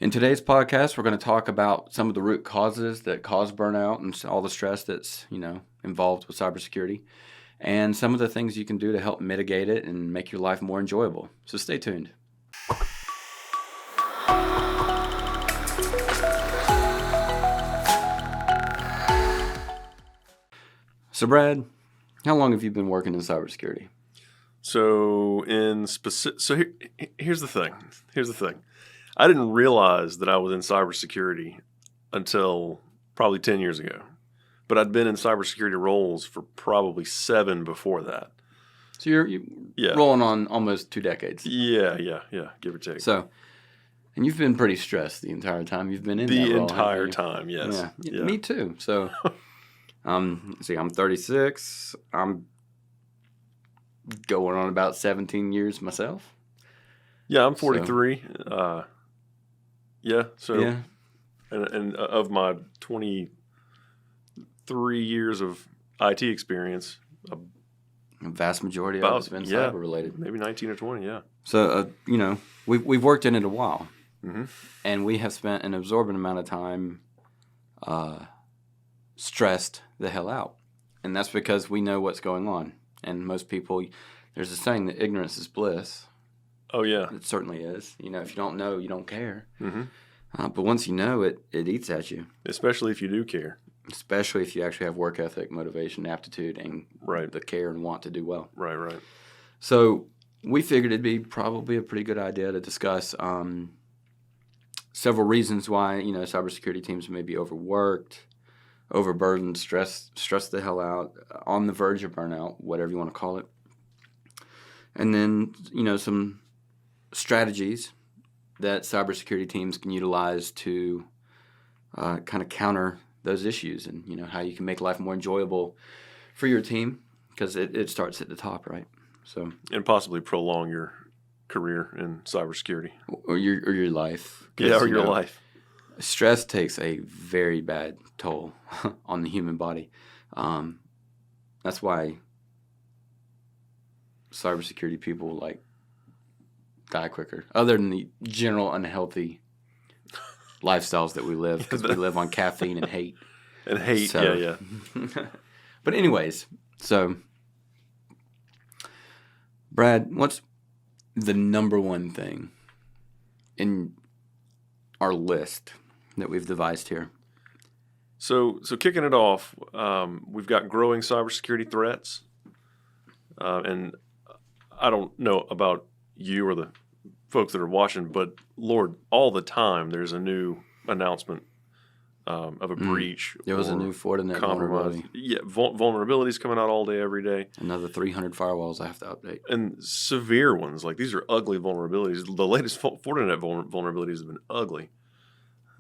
In today's podcast, we're going to talk about some of the root causes that cause burnout and all the stress that's, involved with cybersecurity, and some of the things you can do to help mitigate it and make your life more enjoyable. So stay tuned. So Brad, how long have you been working in cybersecurity? So here's the thing. I didn't realize that I was in cybersecurity until probably 10 years ago. But I'd been in cybersecurity roles for probably 7 before that. So you're rolling on almost 2 decades. Yeah, give or take. So, and you've been pretty stressed the entire time you've been in the that role, entire time, yes. Yeah, me too. So, I'm 36. I'm going on about 17 years myself. Yeah, I'm 43. Yeah. And of my 23 years of IT experience, a vast majority of it's been cyber related. Maybe 19 or 20, yeah. So, we've worked in it a while. Mm-hmm. And we have spent an absorbent amount of time stressed the hell out. And that's because we know what's going on. And most people, there's a saying that ignorance is bliss. Oh, yeah. It certainly is. If you don't know, you don't care. Mm-hmm. But once you know, it eats at you. Especially if you do care. Especially if you actually have work ethic, motivation, aptitude, and the care and want to do well. Right. So we figured it'd be probably a pretty good idea to discuss several reasons why, cybersecurity teams may be overworked, overburdened, stressed the hell out, on the verge of burnout, whatever you want to call it. And then, some strategies that cybersecurity teams can utilize to kind of counter those issues, and how you can make life more enjoyable for your team, because it starts at the top, right? So, and possibly prolong your career in cybersecurity or your life. Yeah, or your life. Stress takes a very bad toll on the human body. That's why cybersecurity people die quicker, other than the general unhealthy lifestyles that we live, because we live on caffeine and hate. Yeah. But anyways, so Brad, what's the number one thing in our list that we've devised here? So kicking it off, we've got growing cybersecurity threats, and I don't know about you or the folks that are watching, but Lord, all the time there's a new announcement of a breach. There was a new Fortinet vulnerability. Yeah, vulnerabilities coming out all day, every day. Another 300 firewalls I have to update. And severe ones. These are ugly vulnerabilities. The latest Fortinet vulnerabilities have been ugly.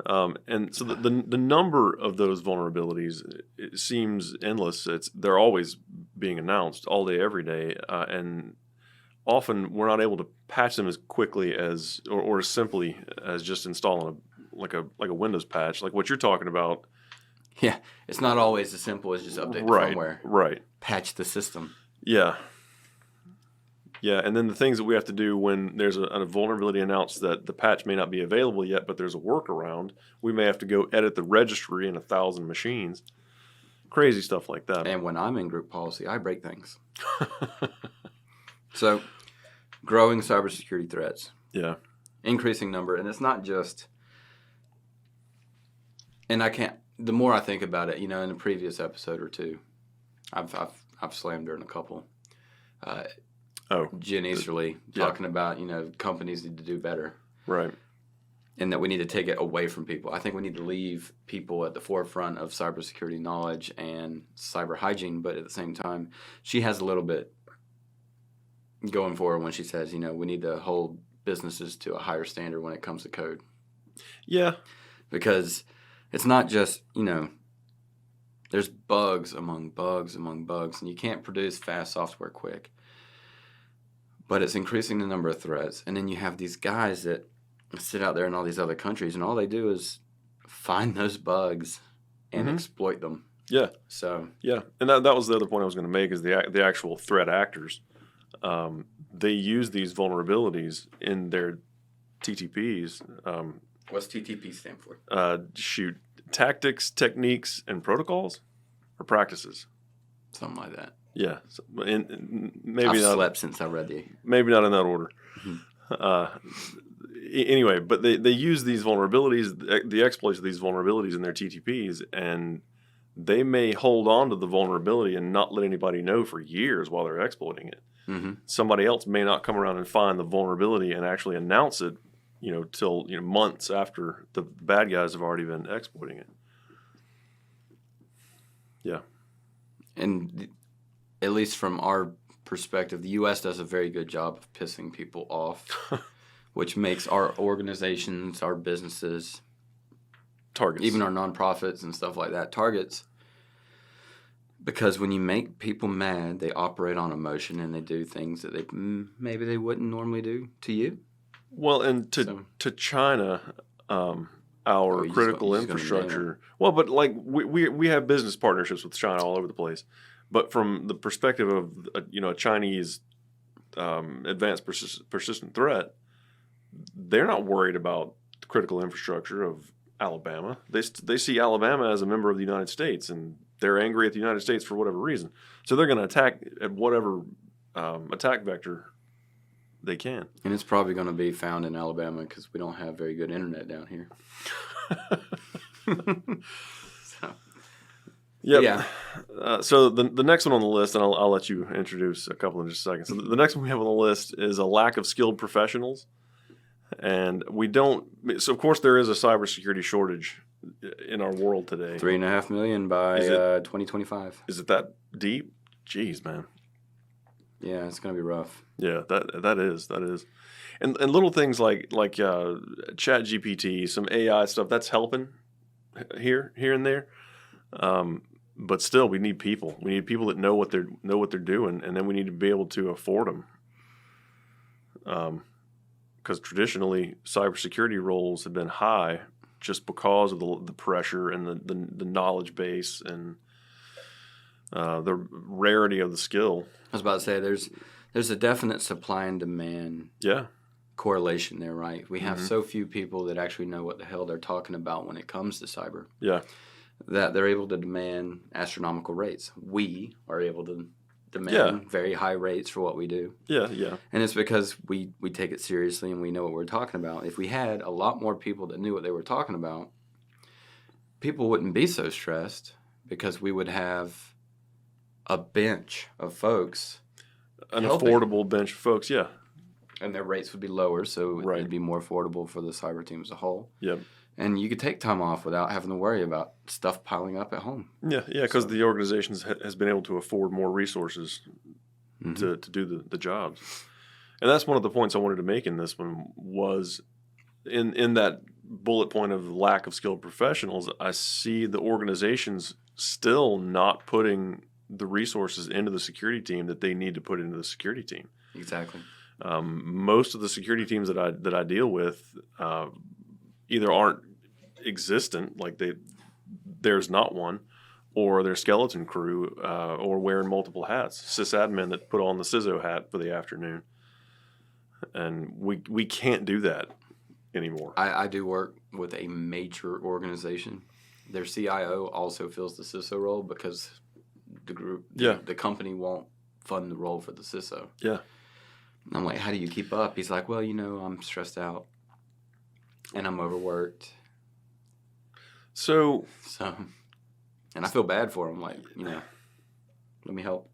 And so the number of those vulnerabilities, it seems endless. They're always being announced all day, every day. And often we're not able to patch them as quickly as or as simply as just installing a Windows patch, like what you're talking about. Yeah, it's not always as simple as just update the firmware. Right. Patch the system. Yeah, and then the things that we have to do when there's a vulnerability announced that the patch may not be available yet, but there's a workaround. We may have to go edit the registry in 1,000 machines. Crazy stuff like that. And when I'm in group policy, I break things. So, growing cybersecurity threats. Yeah. Increasing number, and it's not just. And the more I think about it, in a previous episode or two, I've slammed her in a couple. Jen Easterly talking about, companies need to do better. Right. And that we need to take it away from people. I think we need to leave people at the forefront of cybersecurity knowledge and cyber hygiene, but at the same time, she has a little bit going for her when she says, we need to hold businesses to a higher standard when it comes to code. Yeah. Because it's not just, there's bugs among bugs, and you can't produce fast software quick. But it's increasing the number of threats. And then you have these guys that sit out there in all these other countries, and all they do is find those bugs and exploit them. Yeah. So. Yeah, and that was the other point I was going to make is the actual threat actors. They use these vulnerabilities in their TTPs What's TTP stand for? Shoot, tactics, techniques, and protocols, or practices. Something like that. Yeah, maybe I've not. slept since I read the. Maybe not in that order. Mm-hmm. Anyway, but they use these vulnerabilities, the exploits of these vulnerabilities in their TTPs, and they may hold on to the vulnerability and not let anybody know for years while they're exploiting it. Mm-hmm. Somebody else may not come around and find the vulnerability and actually announce it, till months after the bad guys have already been exploiting it. Yeah. And at least from our perspective, the U.S. does a very good job of pissing people off, which makes our organizations, our businesses, targets, even our nonprofits and stuff like that, targets. Because when you make people mad, they operate on emotion and they do things that maybe they wouldn't normally do to you. Well, and to China, our critical infrastructure. Well, but like we have business partnerships with China all over the place. But from the perspective of a Chinese advanced persistent threat, they're not worried about the critical infrastructure of Alabama. They see Alabama as a member of the United States, and they're angry at the United States for whatever reason. So they're going to attack at whatever attack vector they can. And it's probably going to be found in Alabama because we don't have very good internet down here. Yep. Yeah. So the next one on the list, and I'll let you introduce a couple in just a second. So the next one we have on the list is a lack of skilled professionals. And we don't – so, of course, there is a cybersecurity shortage in our world today. 3.5 million by 2025. Is it that deep? Jeez, man. Yeah, it's going to be rough. Yeah, that is. And little things like ChatGPT, some AI stuff, that's helping here and there. But still, we need people. We need people that know what they're doing, and then we need to be able to afford them. Because traditionally, cybersecurity roles have been high just because of the pressure and the knowledge base and the rarity of the skill. I was about to say there's a definite supply and demand correlation there, right? We have so few people that actually know what the hell they're talking about when it comes to cyber. Yeah. That they're able to demand astronomical rates. We are able to demand very high rates for what we do. Yeah. And it's because we take it seriously and we know what we're talking about. If we had a lot more people that knew what they were talking about, people wouldn't be so stressed because we would have a bench of folks. An affordable bench of folks, yeah. And their rates would be lower, so it'd be more affordable for the cyber team as a whole. Yep. And you could take time off without having to worry about stuff piling up at home. Yeah, because the organization has been able to afford more resources to do the jobs. And that's one of the points I wanted to make in this one was in that bullet point of lack of skilled professionals, I see the organizations still not putting the resources into the security team that they need to put into the security team. Exactly. Most of the security teams that I deal with either aren't existent, like there's not one, or they're skeleton crew, or wearing multiple hats. Sysadmin that put on the CISO hat for the afternoon, and we can't do that anymore. I do work with a major organization. Their CIO also fills the CISO role because the company won't fund the role for the CISO. Yeah. And I'm like, how do you keep up? He's like, well, I'm stressed out and I'm overworked. So, and I feel bad for him. Like, let me help.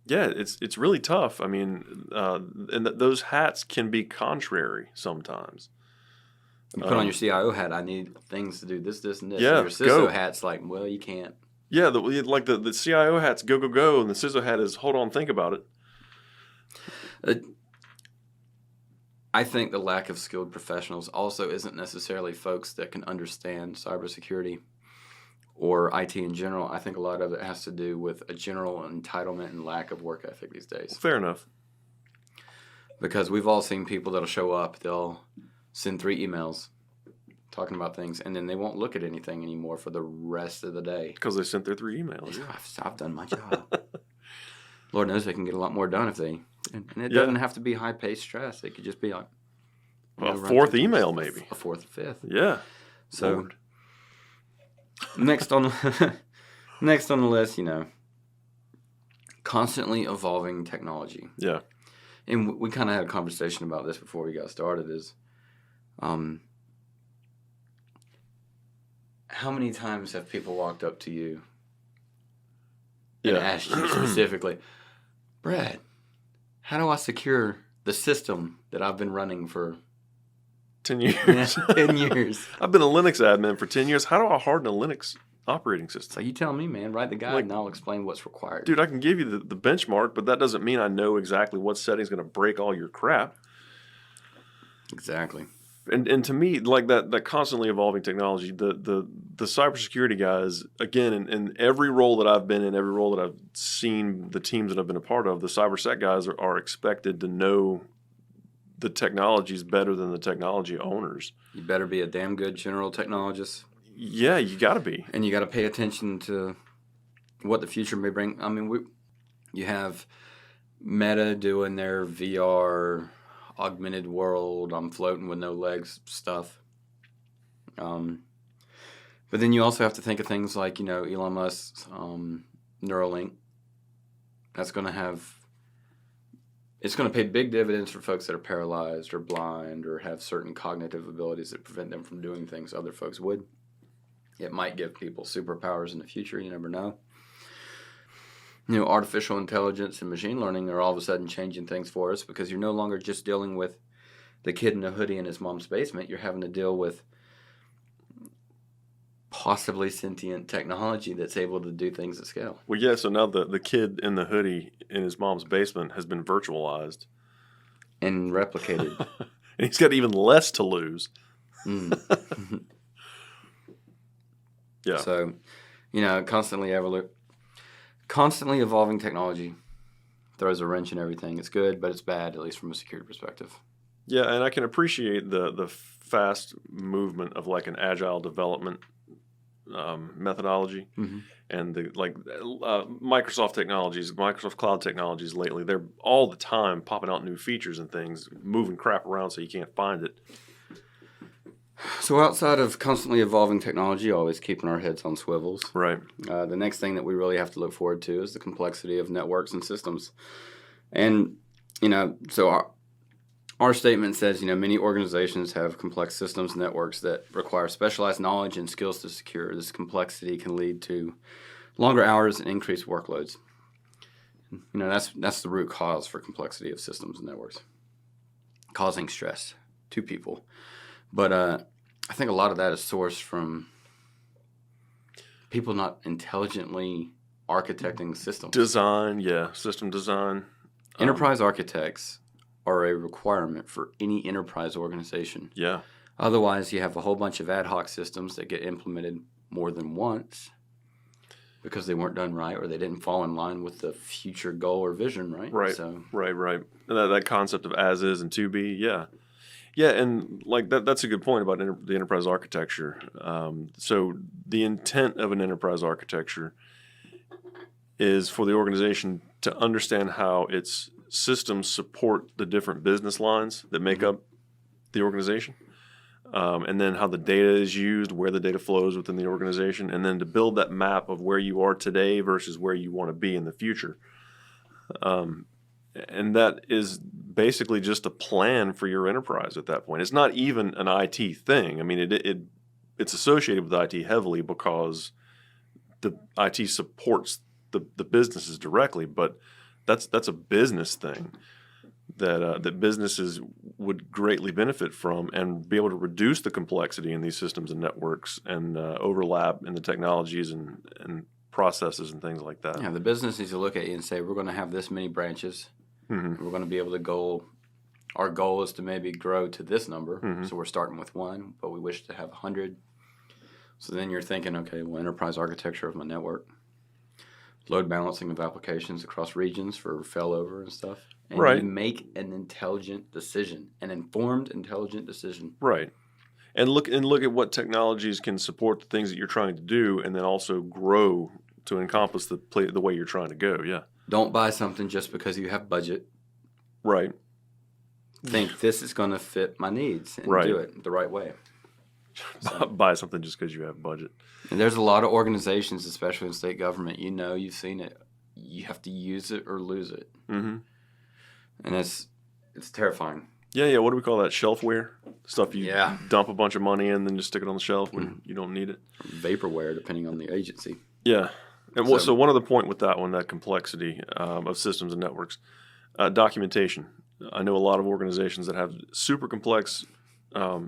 Yeah, it's really tough. I mean, and those hats can be contrary sometimes. You put on your CIO hat, I need things to do this, and this. Yeah, and your CISO hat's like, well, you can't. Yeah, the CIO hat's go, and the CISO hat is hold on, think about it. I think the lack of skilled professionals also isn't necessarily folks that can understand cybersecurity or IT in general. I think a lot of it has to do with a general entitlement and lack of work ethic these days. Well, fair enough. Because we've all seen people that'll show up, they'll send 3 emails talking about things, and then they won't look at anything anymore for the rest of the day. Because they sent their 3 emails. I've done my job. Lord knows they can get a lot more done if they... And it doesn't have to be high-paced stress. It could just be like, A fourth email, maybe. A fourth or fifth. Yeah. So Lord. next on next on the list, constantly evolving technology. Yeah. And we kind of had a conversation about this before we got started. Is how many times have people walked up to you and asked you specifically, Brad, how do I secure the system that I've been running for 10 years? 10 years. I've been a Linux admin for 10 years. How do I harden a Linux operating system? So you tell me, man, write the guide and I'll explain what's required. Dude, I can give you the benchmark, but that doesn't mean I know exactly what setting's going to break all your crap. Exactly. And to me, like that constantly evolving technology, the cybersecurity guys, again, in every role that I've been in, every role that I've seen, the teams that I've been a part of, the cybersec guys are expected to know the technologies better than the technology owners. You better be a damn good general technologist. Yeah, you got to be. And you got to pay attention to what the future may bring. I mean, you have Meta doing their VR augmented world, I'm floating with no legs stuff. But then you also have to think of things like, Elon Musk's Neuralink. That's going to it's going to pay big dividends for folks that are paralyzed or blind or have certain cognitive abilities that prevent them from doing things other folks would. It might give people superpowers in the future. You never know. Artificial intelligence and machine learning are all of a sudden changing things for us because you're no longer just dealing with the kid in a hoodie in his mom's basement. You're having to deal with possibly sentient technology that's able to do things at scale. Well, yeah, so now the kid in the hoodie in his mom's basement has been virtualized. And replicated. And he's got even less to lose. Yeah. So, constantly evolving technology throws a wrench in everything. It's good, but it's bad, at least from a security perspective. Yeah, and I can appreciate the fast movement of like an agile development methodology, and the Microsoft technologies, Microsoft Cloud technologies lately. They're all the time popping out new features and things, moving crap around so you can't find it. So outside of constantly evolving technology, always keeping our heads on swivels. Right. The next thing that we really have to look forward to is the complexity of networks and systems. And, so our statement says, many organizations have complex systems and networks that require specialized knowledge and skills to secure. This complexity can lead to longer hours and increased workloads. That's the root cause for complexity of systems and networks, causing stress to people. But I think a lot of that is sourced from people not intelligently architecting systems. System design. Enterprise architects are a requirement for any enterprise organization. Yeah. Otherwise, you have a whole bunch of ad hoc systems that get implemented more than once because they weren't done right or they didn't fall in line with the future goal or vision, right? Right. So, Right. That concept of as is and to be, yeah. Yeah, and like that's a good point about the enterprise architecture. So the intent of an enterprise architecture is for the organization to understand how its systems support the different business lines that make up the organization, and then how the data is used, where the data flows within the organization, and then to build that map of where you are today versus where you want to be in the future. And that is basically just a plan for your enterprise at that point. It's not even an IT thing. I mean, it's associated with IT heavily because the IT supports the businesses directly, but that's a business thing that businesses would greatly benefit from and be able to reduce the complexity in these systems and networks and overlap in the technologies and processes and things like that. Yeah, the business needs to look at you and say, we're going to have this many branches. We're going to be able to our goal is to maybe grow to this number. So we're starting with 1, but we wish to have 100. So then you're thinking, okay, well, enterprise architecture of my network, load balancing of applications across regions for failover and stuff. And you make an intelligent decision, an informed, intelligent decision. Right. And look at what technologies can support the things that you're trying to do and then also grow to encompass the way you're trying to go. Yeah. Don't buy something just because you have budget. Right. think this is going to fit my needs and Right. do it the right way. So, Buy something just because you have budget. and there's a lot of organizations, especially in state government, you've seen it. You have to use it or lose it. Mm-hmm. And it's terrifying. Yeah. What do we call that? Shelfware stuff. You Yeah. dump a bunch of money in, then just stick it on the shelf when you don't need it. Vaporware, depending on the agency. Yeah. And so one other point with that one, that complexity of systems and networks, documentation. I know a lot of organizations that have super complex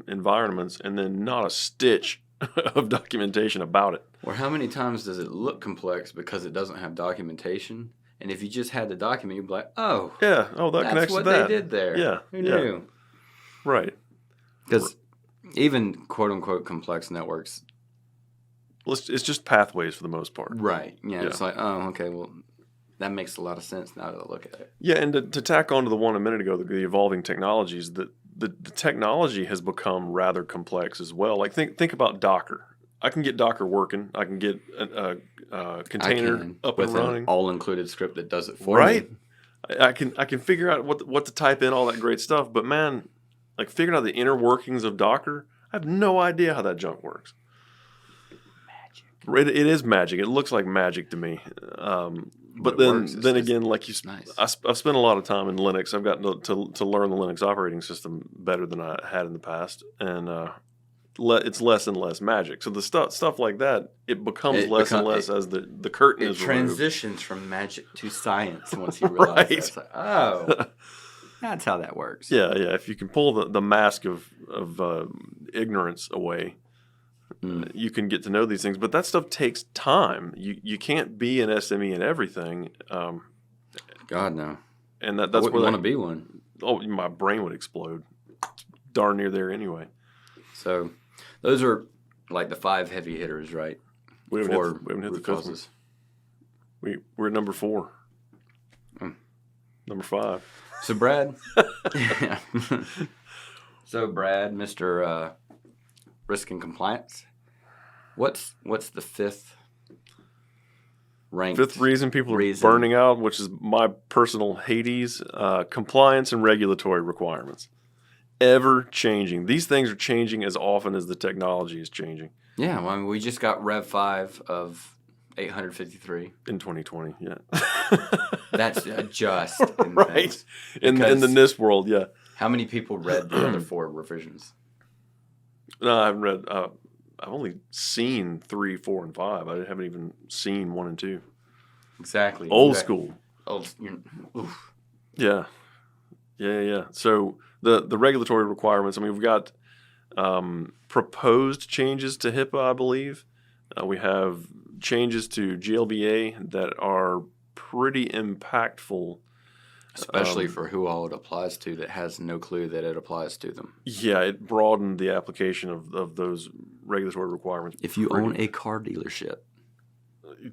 environments and then not a stitch of documentation about it. Or how many times does it look complex because it doesn't have documentation? And if you just had the document, you'd be like, oh, Yeah. Oh, that that's connects what to that. they did there. Yeah. Who knew? Right. Because even quote-unquote complex networks. Well, it's just pathways for the most part. Right. Yeah. It's like, oh, okay, well, that makes a lot of sense now that I look at it. Yeah, and to tack on to the one a minute ago, the evolving technologies, the technology has become rather complex as well. Like think about Docker. I can get Docker working. I can get a container up with and running. An all-included script that does it for Right. me. I can figure out what to type in, all that great stuff. But man, like figuring out the inner workings of Docker, I have no idea how that junk works. Magic. It is magic. It looks like magic to me. But then again, like nice. I've spent a lot of time in Linux. I've gotten to learn the Linux operating system better than I had in the past, and it's less and less magic. So the stuff like that, it becomes less and less as the curtain is removed. It transitions from magic to science once you realize that. It's like, oh, that's how that works. Yeah. If you can pull the mask of ignorance away, you can get to know these things. But that stuff takes time. You can't be an SME in everything. God, no. And that's I where wouldn't want to be one. Oh, my brain would explode. It's darn near there anyway. So those are like the 5 heavy hitters, right? We haven't hit the fifth causes. We're at number 4. Number 5. So Brad, Mr. Risk and Compliance. What's the 5th ranked? 5th reason people are burning out, which is my personal Hades, compliance and regulatory requirements. Ever changing. These things are changing as often as the technology is changing. Yeah, well, I mean, we just got Rev 5 of 853 in 2020. Yeah, that's just right in the NIST world. Yeah. How many people read the other 4 revisions? No, I haven't read. I've only seen 3, 4, and 5. I haven't even seen 1 and 2. Exactly. Old school. Oof. Yeah. So the regulatory requirements. I mean, we've got proposed changes to HIPAA, I believe. We have changes to GLBA that are pretty impactful. Especially for who all it applies to that has no clue that it applies to them. Yeah, it broadened the application of those regulatory requirements. If you own a car dealership,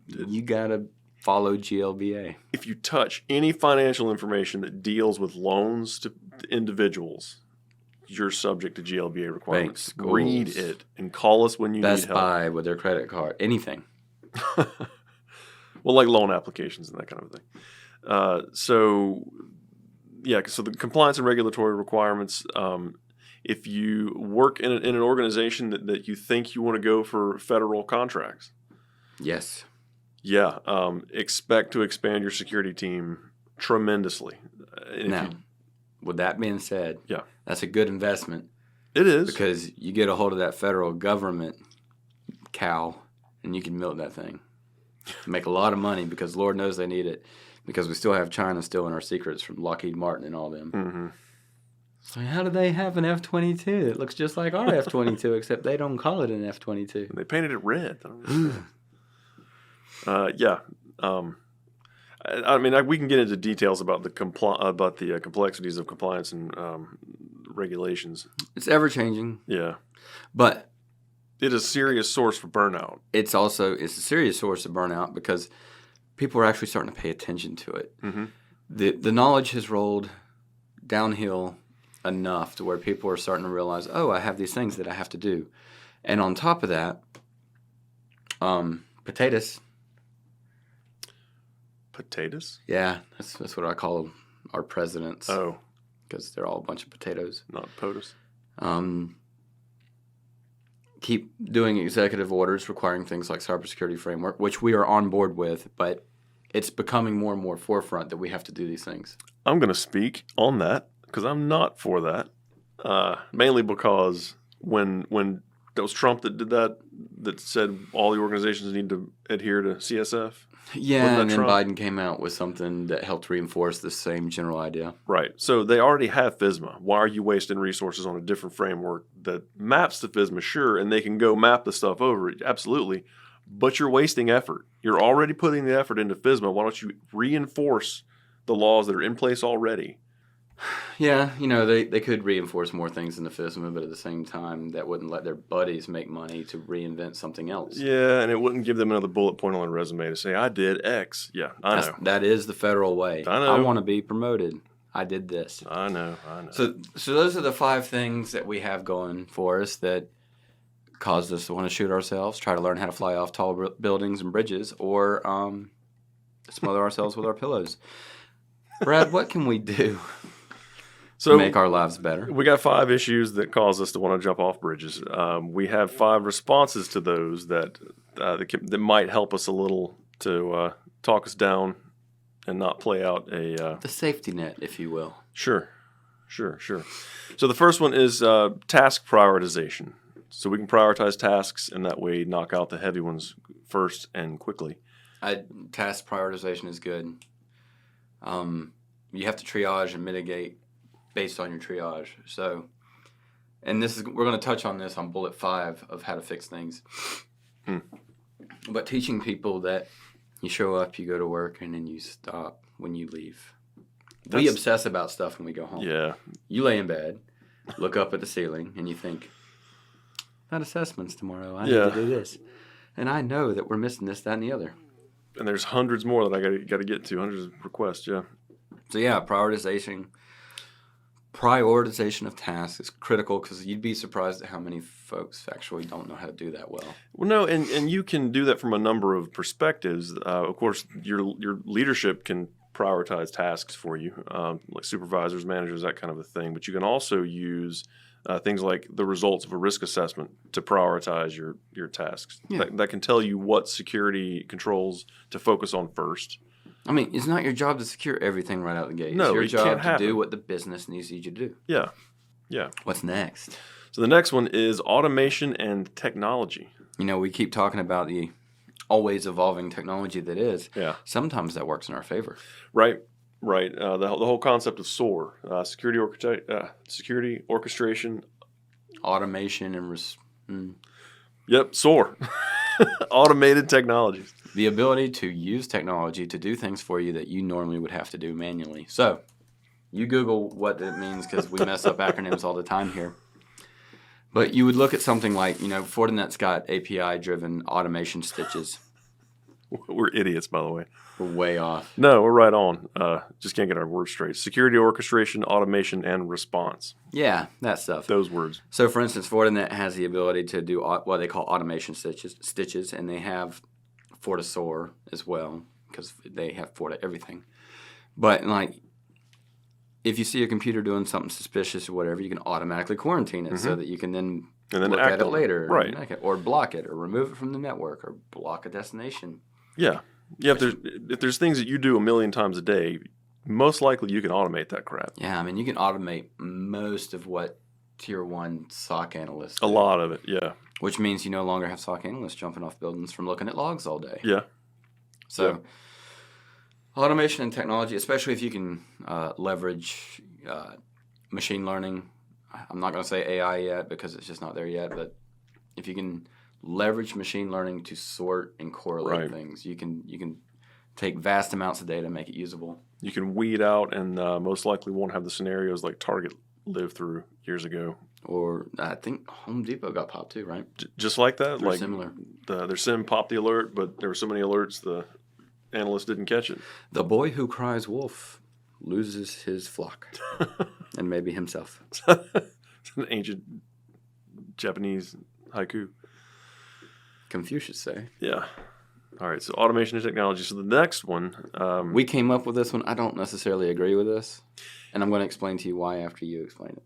you got to follow GLBA. If you touch any financial information that deals with loans to individuals, you're subject to GLBA requirements. Banks, read it and call us when you Best need help. Buy with their credit card, anything. Well, like loan applications and that kind of thing. So the compliance and regulatory requirements, if you work in an organization that you think you want to go for federal contracts. Yes. Yeah. Expect to expand your security team tremendously. Now, with that being said, yeah, that's a good investment. It is. Because you get a hold of that federal government cow and you can milk that thing. Make a lot of money because Lord knows they need it. Because we still have China still in our secrets from Lockheed Martin and all them. Mm-hmm. So how do they have an F-22 that looks just like our F-22, except they don't call it an F-22? They painted it red. Yeah. I mean, we can get into details about the complexities of compliance and regulations. It's ever-changing. Yeah. But it is a serious source for burnout. It's a serious source of burnout because people are actually starting to pay attention to it. Mm-hmm. The knowledge has rolled downhill enough to where people are starting to realize, oh, I have these things that I have to do. And on top of that, potatoes. Potatoes? Yeah, that's what I call our presidents. Oh. because they're all a bunch of potatoes. Not POTUS. Keep doing executive orders requiring things like cybersecurity framework, which we are on board with, but it's becoming more and more forefront that we have to do these things. I'm going to speak on that because I'm not for that. Mainly because when that was Trump that did that said all the organizations need to adhere to CSF. Yeah, and then Biden came out with something that helped reinforce the same general idea. Right. So they already have FSMA. Why are you wasting resources on a different framework that maps to FSMA? Sure, and they can go map the stuff over it. Absolutely. But you're wasting effort. You're already putting the effort into FSMA. Why don't you reinforce the laws that are in place already? Yeah, they could reinforce more things in the FSMA, but at the same time, that wouldn't let their buddies make money to reinvent something else. Yeah, and it wouldn't give them another bullet point on their resume to say, I did X. Yeah, I know. That is the federal way. I know. I want to be promoted. I did this. I know. So those are the 5 things that we have going for us that caused us to want to shoot ourselves, try to learn how to fly off tall buildings and bridges, or smother ourselves with our pillows. Brad, what can we do to make our lives better? We got 5 issues that cause us to want to jump off bridges. We have 5 responses to those that might help us a little to talk us down and not play out the safety net, if you will. Sure. So the first one is task prioritization. So we can prioritize tasks, and that way knock out the heavy ones first and quickly. Task prioritization is good. You have to triage and mitigate based on your triage. So, and we're going to touch on this on bullet 5 of how to fix things. But teaching people that you show up, you go to work, and then you stop when you leave. We obsess about stuff when we go home. Yeah. You lay in bed, look up at the ceiling, and you think, "That assessment's tomorrow. I need to do this." And I know that we're missing this, that, and the other. And there's hundreds more that I got to get to, hundreds of requests, yeah. So yeah, prioritization of tasks is critical because you'd be surprised at how many folks actually don't know how to do that well. Well, no, and you can do that from a number of perspectives. Of course, your leadership can prioritize tasks for you, like supervisors, managers, that kind of a thing. But you can also use things like the results of a risk assessment to prioritize your tasks. Yeah. That can tell you what security controls to focus on first. I mean, it's not your job to secure everything right out the gate. No, it's your it can't job to happen. do what the business needs you to do. Yeah. What's next? So the next one is automation and technology. We keep talking about the always evolving technology that is. Yeah. Sometimes that works in our favor. Right. The whole concept of SOAR, security orchestration, automation and Yep, SOAR. Automated technologies. The ability to use technology to do things for you that you normally would have to do manually. So, you Google what that means because we mess up acronyms all the time here. But you would look at something like, Fortinet's got API-driven automation stitches. We're idiots, by the way. We're way off. No, we're right on. Just can't get our words straight. Security orchestration, automation, and response. Yeah, that stuff. Those words. So, for instance, Fortinet has the ability to do what they call automation stitches, and they have FortiSOAR as well because they have Forti everything. But, if you see a computer doing something suspicious or whatever, you can automatically quarantine it so that you can then look at it later. Right. Or block it or remove it from the network or block a destination. Yeah. Yeah, if there's things that you do a million times a day, most likely you can automate that crap. Yeah, I mean, you can automate most of what Tier 1 SOC analysts do. A lot of it, yeah. Which means you no longer have SOC analysts jumping off buildings from looking at logs all day. Yeah. So, automation and technology, especially if you can leverage machine learning. I'm not going to say AI yet because it's just not there yet, but if you can leverage machine learning to sort and correlate things, you can take vast amounts of data and make it usable. You can weed out and most likely won't have the scenarios like Target lived through years ago. Or I think Home Depot got popped too, right? Just like that? They're similar. Their SIM popped the alert, but there were so many alerts the analyst didn't catch it. The boy who cries wolf loses his flock. And maybe himself. It's an ancient Japanese haiku. Confucius say. Yeah. All right. So automation and technology. So the next one, We came up with this one. I don't necessarily agree with this, and I'm going to explain to you why after you explain it.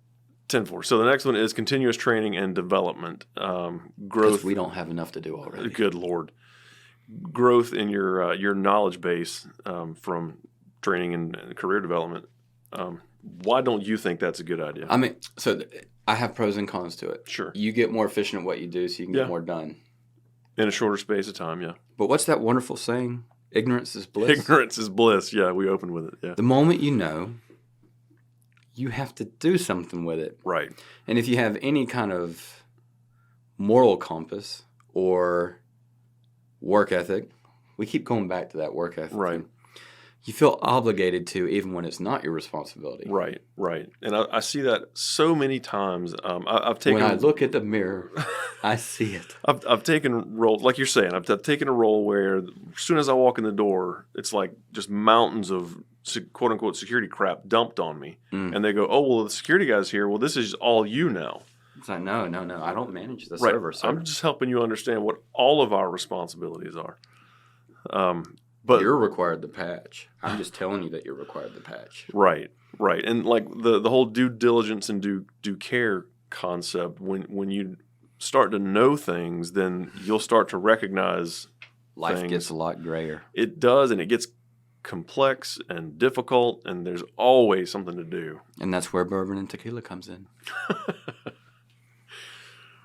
10-4. So the next one is continuous training and development. Growth. Because we don't have enough to do already. Good Lord. Growth in your knowledge base from training and career development. Why don't you think that's a good idea? I mean, I have pros and cons to it. Sure. You get more efficient at what you do, so you can get more done. In a shorter space of time, yeah. But what's that wonderful saying? Ignorance is bliss. Ignorance is bliss. Yeah, we opened with it. Yeah. The moment you know, you have to do something with it. Right. And if you have any kind of moral compass or work ethic, we keep going back to that work ethic. Right. You feel obligated to, even when it's not your responsibility. Right. And I see that so many times. I've taken. When I look at the mirror, I see it. I've taken roles, like you're saying. I've taken a role where as soon as I walk in the door, it's like just mountains of quote unquote security crap dumped on me, and they go, "Oh well, the security guy's here. Well, this is all you now." It's like no. I don't manage the server. Sir. I'm just helping you understand what all of our responsibilities are. But you're required to patch. I'm just telling you that you're required to patch. Right. And like the whole due diligence and due care concept, when you start to know things, then you'll start to recognize life things. Gets a lot grayer. It does, and it gets complex and difficult, and there's always something to do. And that's where bourbon and tequila comes in.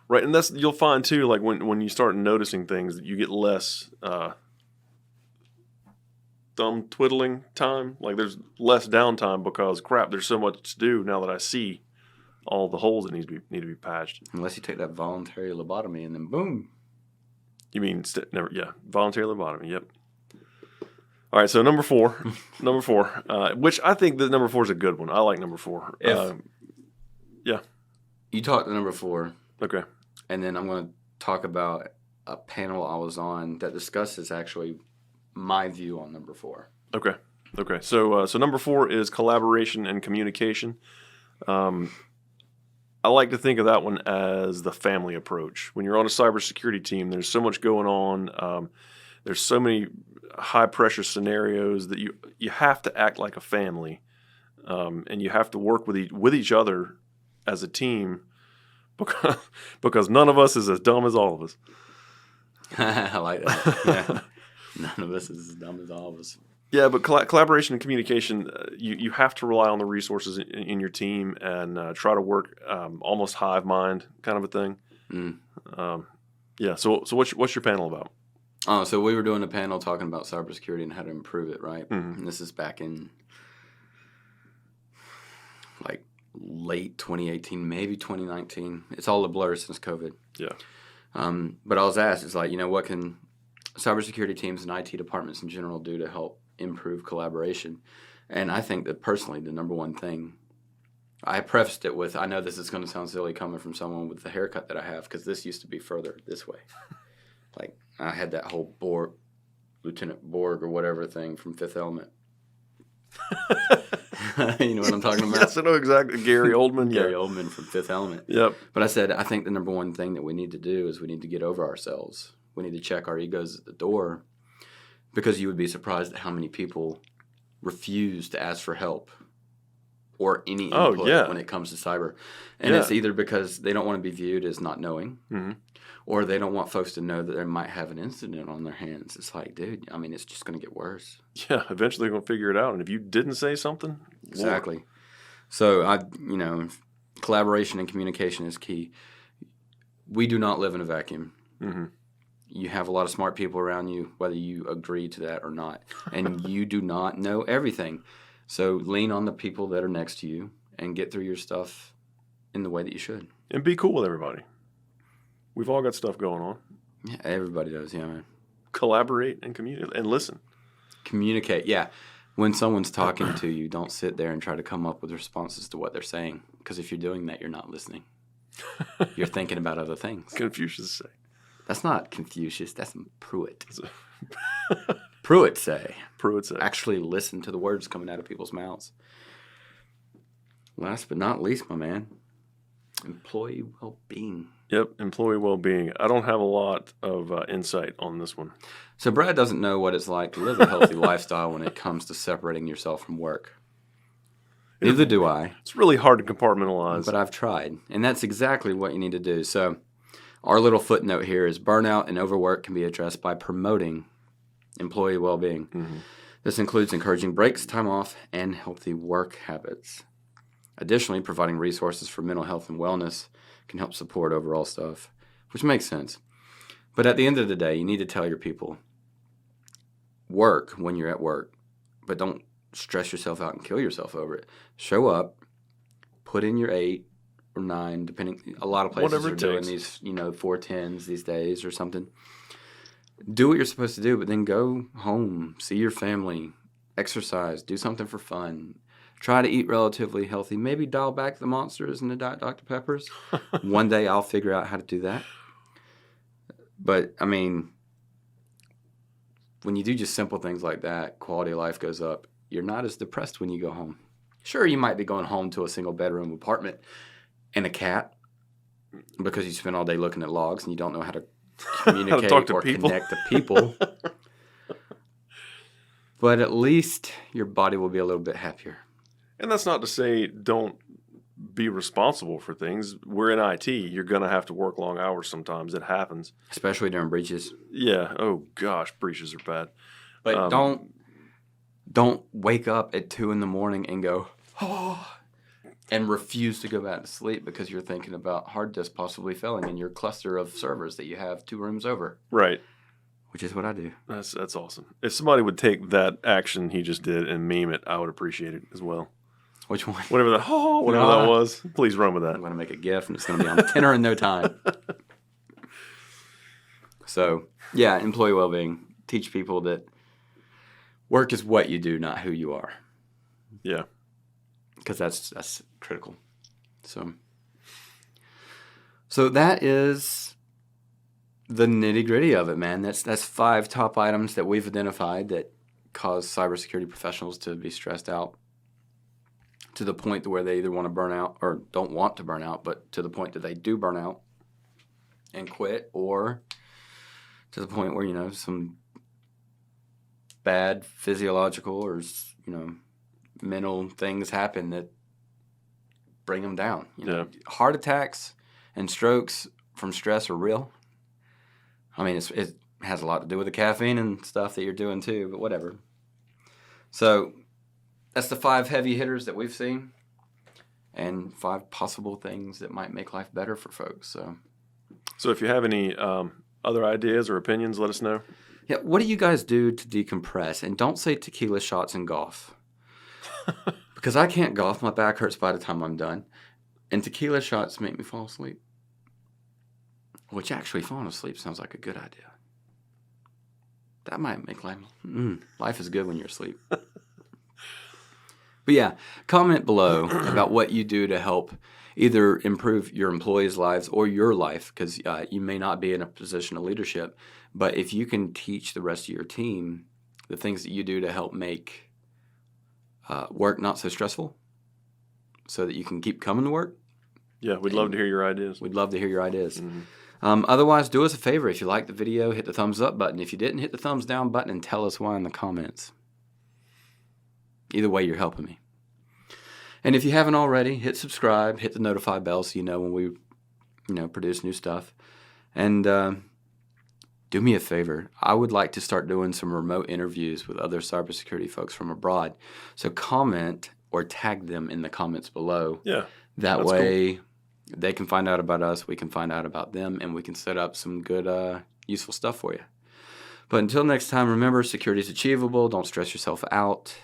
Right, and you'll find too, like when you start noticing things, that you get less thumb twiddling time. Like there's less downtime because crap, there's so much to do now that I see all the holes that need to be patched. Unless you take that voluntary lobotomy and then boom. You mean never? Yeah, voluntary lobotomy. Yep. All right, so number four, which I think that number 4 is a good one. I like number 4. Yeah. You talked to number 4. Okay. And then I'm going to talk about a panel I was on that discusses actually my view on number 4. Okay. So number 4 is collaboration and communication. I like to think of that one as the family approach. When you're on a cybersecurity team, there's so much going on. There's so many high pressure scenarios that you have to act like a family, and you have to work with each other as a team, because none of us is as dumb as all of us. I like that. Yeah. None of us is as dumb as all of us. Yeah, but collaboration and communication, you have to rely on the resources in your team and try to work almost hive mind kind of a thing. Yeah. So what's your panel about? Oh, so we were doing a panel talking about cybersecurity and how to improve it, right? Mm-hmm. And this is back in like late 2018, maybe 2019. It's all a blur since COVID. Yeah. But I was asked, it's like, what can cybersecurity teams and IT departments in general do to help improve collaboration? And I think that personally, the number one thing, I prefaced it with, I know this is going to sound silly coming from someone with the haircut that I have, because this used to be further this way. Like, I had that whole Lieutenant Borg or whatever thing from Fifth Element. You know what I'm talking about? Yes, I know exactly. Gary Oldman. Gary Oldman from Fifth Element. Yep. But I said, I think the number one thing that we need to do is we need to get over ourselves. We need to check our egos at the door, because you would be surprised at how many people refuse to ask for help or any input when it comes to cyber. And it's either because they don't want to be viewed as not knowing, or they don't want folks to know that they might have an incident on their hands. It's like, dude, I mean, it's just going to get worse. Yeah, eventually they're going to figure it out. And if you didn't say something, exactly. Lord. So collaboration and communication is key. We do not live in a vacuum. Mm-hmm. You have a lot of smart people around you, whether you agree to that or not. And you do not know everything. So lean on the people that are next to you and get through your stuff in the way that you should. And be cool with everybody. We've all got stuff going on. Yeah, everybody does, yeah, man. Collaborate and communicate and listen. Communicate, yeah. When someone's talking to you, don't sit there and try to come up with responses to what they're saying. Because if you're doing that, you're not listening. You're thinking about other things. Confucius say. That's not Confucius. That's Pruitt. Pruitt say. Actually listen to the words coming out of people's mouths. Last but not least, my man, Employee well-being. Yep, employee well-being. I don't have a lot of insight on this one. So Brad doesn't know what it's like to live a healthy lifestyle when it comes to separating yourself from work. Neither do I. It's really hard to compartmentalize. But I've tried, and that's exactly what you need to do. So our little footnote here is burnout and overwork can be addressed by promoting employee well-being. Mm-hmm. This includes encouraging breaks, time off, and healthy work habits. Additionally, providing resources for mental health and wellness can help support overall stuff, which makes sense. But at the end of the day, you need to tell your people, work when you're at work, but don't stress yourself out and kill yourself over it. Show up, put in your 8 or 9, depending. A lot of places Whatever are it doing takes. these, 410s these days or something. Do what you're supposed to do, but then go home, see your family, exercise, do something for fun. Try to eat relatively healthy. Maybe dial back the Monsters and the Diet Dr. Peppers. One day I'll figure out how to do that. But, I mean, when you do just simple things like that, quality of life goes up. You're not as depressed when you go home. Sure, you might be going home to a single-bedroom apartment and a cat because you spent all day looking at logs and you don't know how to communicate talk to or people. connect to people. But at least your body will be a little bit happier. And that's not to say don't be responsible for things. We're in IT. You're going to have to work long hours sometimes. It happens. Especially during breaches. Yeah. Oh, gosh. Breaches are bad. But don't wake up at 2 a.m. and go, oh, and refuse to go back to sleep because you're thinking about hard disk possibly failing in your cluster of servers that you have 2 rooms over. Right. Which is what I do. That's awesome. If somebody would take that action he just did and meme it, I would appreciate it as well. Which one? Whatever that was, please run with that. I'm going to make a GIF and it's going to be on tenor in no time. So, yeah, employee well-being. Teach people that work is what you do, not who you are. Yeah. Because that's critical. So that is the nitty-gritty of it, man. That's 5 top items that we've identified that cause cybersecurity professionals to be stressed out to the point to where they either want to burn out or don't want to burn out, but to the point that they do burn out and quit, or to the point where, some bad physiological or, mental things happen that bring them down. Heart attacks and strokes from stress are real. I mean, it has a lot to do with the caffeine and stuff that you're doing too, but whatever. So that's the 5 heavy hitters that we've seen and 5 possible things that might make life better for folks. So if you have any other ideas or opinions, let us know. Yeah, what do you guys do to decompress? And don't say tequila shots and golf. Because I can't golf. My back hurts by the time I'm done. And tequila shots make me fall asleep. Which actually, falling asleep sounds like a good idea. That might make life is good when you're asleep. But yeah, comment below about what you do to help either improve your employees' lives or your life, because you may not be in a position of leadership. But if you can teach the rest of your team the things that you do to help make work not so stressful so that you can keep coming to work. Yeah, we'd love to hear your ideas. We'd love to hear your ideas. Mm-hmm. Otherwise, do us a favor. If you liked the video, hit the thumbs up button. If you didn't, hit the thumbs down button and tell us why in the comments. Either way, you're helping me. And if you haven't already, hit subscribe, hit the notify bell so you know when we produce new stuff. And do me a favor. I would like to start doing some remote interviews with other cybersecurity folks from abroad. So comment or tag them in the comments below. Yeah. That way they can find out about us, we can find out about them, and we can set up some good, useful stuff for you. But until next time, remember, security is achievable. Don't stress yourself out.